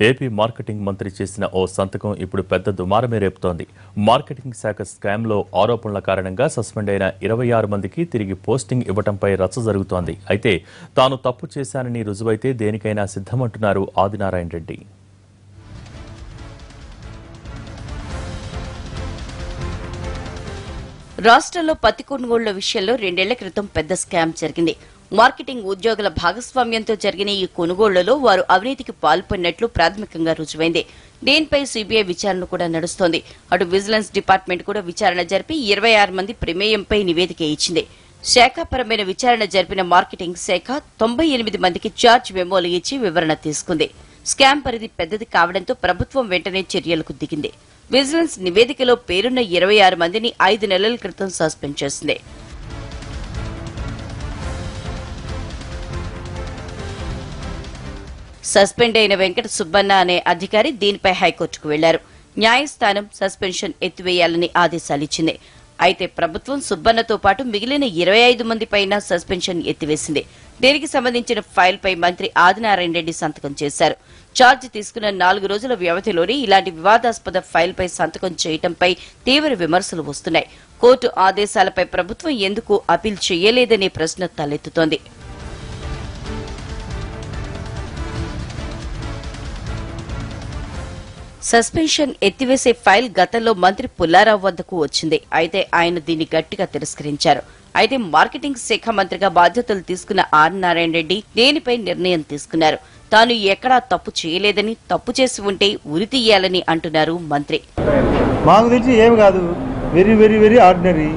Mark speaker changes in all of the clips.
Speaker 1: AP marketing మంత్రి చేసిన ఓ సంతకం ఇప్పుడు పెద్ద దుమారమే రేపుతోంది. మార్కెటింగ్ శాఖ స్కామ్లో ఆరోపణల కారణంగా సస్పెండ్ అయిన 26 మందికి తిరిగి పోస్టింగ్ ఇవ్వడంపై రచ్చ జరుగుతోంది. అయితే తాను తప్పు చేశానని రుజువైతే దేనికైనా సిద్ధమంటున్నారు ఆదినారాయణ రెడ్డి.
Speaker 2: రాష్ట్రంలో పత్తి కొనుగోళ్ల విషయంలో 2 ఏళ్ల క్రితం పెద్ద స్కామ్ జరిగింది. మార్కెటింగ్ ఉద్యోగుల భాగస్వామ్యంతో జరిగిన ఈ కొనుగోళ్లలో వారు అవినీతికి పాల్పడినట్లు ప్రాథమికంగా రుజువైంది. దీనిపై సీబీఐ విచారణ కూడా నడుస్తోంది. అటు విజిలెన్స్ డిపార్ట్మెంట్ కూడా విచారణ జరిపి 26 మంది ప్రమేయంపై నివేదిక ఇచ్చింది. శాఖాపరమైన విచారణ జరిపిన మార్కెటింగ్ శాఖ 98 మందికి ఛార్జ్ మెమోలు ఇచ్చి వివరణ తీసుకుంది. స్కామ్ పరిధి పెద్దది కావడంతో ప్రభుత్వం వెంటనే చర్యలకు దిగింది. విజిలెన్స్ నివేదికలో పేరున్న 26 మందిని 5 నెలల క్రితం సస్పెండ్ చేసింది. సస్పెండ్ అయిన వెంకట సుబ్బన్న అనే అధికారి దీనిపై హైకోర్టుకు వెళ్లారు. న్యాయస్థానం సస్పెన్షన్ ఎత్తివేయాలని ఆదేశాలిచ్చింది. అయితే ప్రభుత్వం సుబ్బన్నతో పాటు మిగిలిన 25 మంది పైన సస్పెన్షన్ ఎత్తివేసింది. దీనికి సంబంధించిన ఫైల్పై మంత్రి ఆదినారాయణ రెడ్డి సంతకం చేశారు. ఛార్జ్ తీసుకున్న 4 రోజుల వ్యవధిలోనే ఇలాంటి వివాదాస్పద ఫైల్పై సంతకం చేయడంపై తీవ్ర విమర్శలు వస్తున్నాయి. కోర్టు ఆదేశాలపై ప్రభుత్వం ఎందుకు అపీల్ చేయలేదనే ప్రశ్న తలెత్తుతోంది. సస్పెన్షన్ ఎత్తివేసే ఫైల్ గతంలో మంత్రి పుల్లారావు వద్దకు వచ్చింది. అయితే ఆయన దీన్ని గట్టిగా తిరస్కరించారు. అయితే మార్కెటింగ్ శాఖ మంత్రిగా బాధ్యతలు తీసుకున్న ఆదినారాయణ రెడ్డి దీనిపై నిర్ణయం తీసుకున్నారు. తాను ఎక్కడా తప్పు చేయలేదని, తప్పు చేసి ఉంటే ఉరి తీయాలని అంటున్నారు మంత్రి.
Speaker 3: మాకు తెలిసి ఏమి కాదు, వెరీ వెరీ వెరీ ఆర్డినరీ.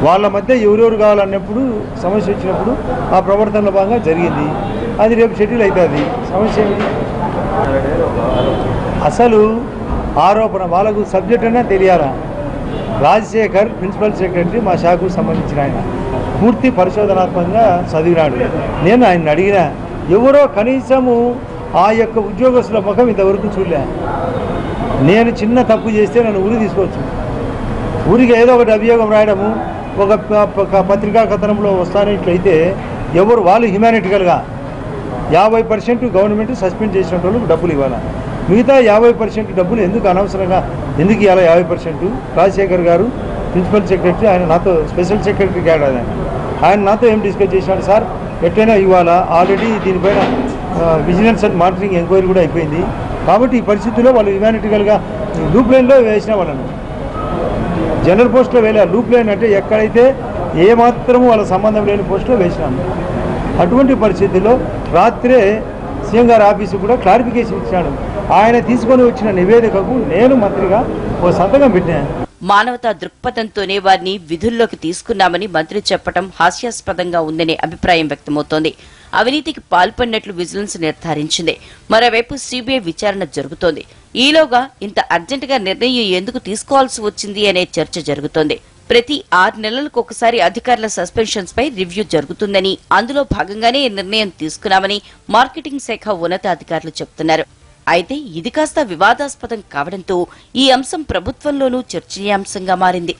Speaker 3: వాళ్ళ మధ్య ఎవరెవరు కావాలన్నప్పుడు సమస్య వచ్చినప్పుడు ఆ ప్రవర్తనలో భాగంగా జరిగింది. అది రేపు షెడ్యూల్ అవుతుంది. సమస్య ఏమి? అసలు ఆరోపణ వాళ్ళకు సబ్జెక్ట్ అయినా తెలియాలా. రాజశేఖర్ ప్రిన్సిపల్ సెక్రటరీ మా శాఖకు సంబంధించిన ఆయన పూర్తి పరిశోధనాత్మకంగా చదివినాడు. నేను ఆయన అడిగినా, ఎవరో కనీసము ఆ యొక్క ఉద్యోగస్తుల ముఖం ఇంతవరకు చూడలే. నేను చిన్న తప్పు చేస్తే నన్ను ఊరి తీసుకోవచ్చు. ఊరికి ఏదో ఒకటి అభియోగం రాయడము, ఒక పత్రికా కథనంలో వస్తానే ఇట్లయితే ఎవరు వాళ్ళు హ్యుమానిటికల్గా 50% గవర్నమెంట్ సస్పెండ్ చేసిన వాళ్ళకు డబ్బులు ఇవ్వాలి. మిగతా 50% డబ్బులు ఎందుకు అనవసరంగా ఎందుకు ఇవ్వాలి? 50% రాజశేఖర్ గారు ప్రిన్సిపల్ సెక్రటరీ, ఆయన నాతో స్పెషల్ సెక్రటరీ క్యాడర్, ఆయన నాతో ఏం డిస్కస్ చేశాడు, సార్ ఎట్లయినా ఇవ్వాలా, ఆల్రెడీ దీనిపైన విజిలెన్స్ అండ్ మానిటరింగ్ ఎంక్వైరీ కూడా అయిపోయింది. కాబట్టి ఈ పరిస్థితుల్లో వాళ్ళు హ్యుమానిటికల్గా లూప్ లైన్లో వేసిన వాళ్ళను జనరల్ పోస్టులో వేలే. లూప్ లైన్ అంటే ఎక్కడైతే ఏమాత్రము వాళ్ళ సంబంధం లేని పోస్టులో వేసినాము. అటువంటి పరిస్థితుల్లో రాత్రే సీఎం గారి ఆఫీసు కూడా క్లారిఫికేషన్ ఇచ్చాడు. ఆయన తీసుకొని వచ్చిన నివేదికకు నేను మంత్రిగా ఓ సంతకం పెట్టాను.
Speaker 2: మానవతా దృక్పథంతోనే వారిని విధుల్లోకి తీసుకున్నామని మంత్రి చెప్పడం హాస్యాస్పదంగా ఉందనే అభిప్రాయం వ్యక్తమవుతోంది. అవినీతికి పాల్పడినట్లు విజిలెన్స్ నిర్ధారించింది. మరోవైపు సీబీఐ విచారణ జరుగుతోంది. ఈలోగా ఇంత అర్జెంటుగా నిర్ణయం ఎందుకు తీసుకోవాల్సి వచ్చింది అనే చర్చ జరుగుతోంది. ప్రతి 6 నెలలకు ఒకసారి అధికారుల సస్పెన్షన్స్ పై రివ్యూ జరుగుతుందని, అందులో భాగంగానే నిర్ణయం తీసుకున్నామని మార్కెటింగ్ శాఖ ఉన్నతాధికారులు చెబుతున్నారు. అయితే ఇది కాస్త వివాదాస్పదం కావడంతో ఈ అంశం ప్రభుత్వంలోనూ చర్చనీయాంశంగా మారింది.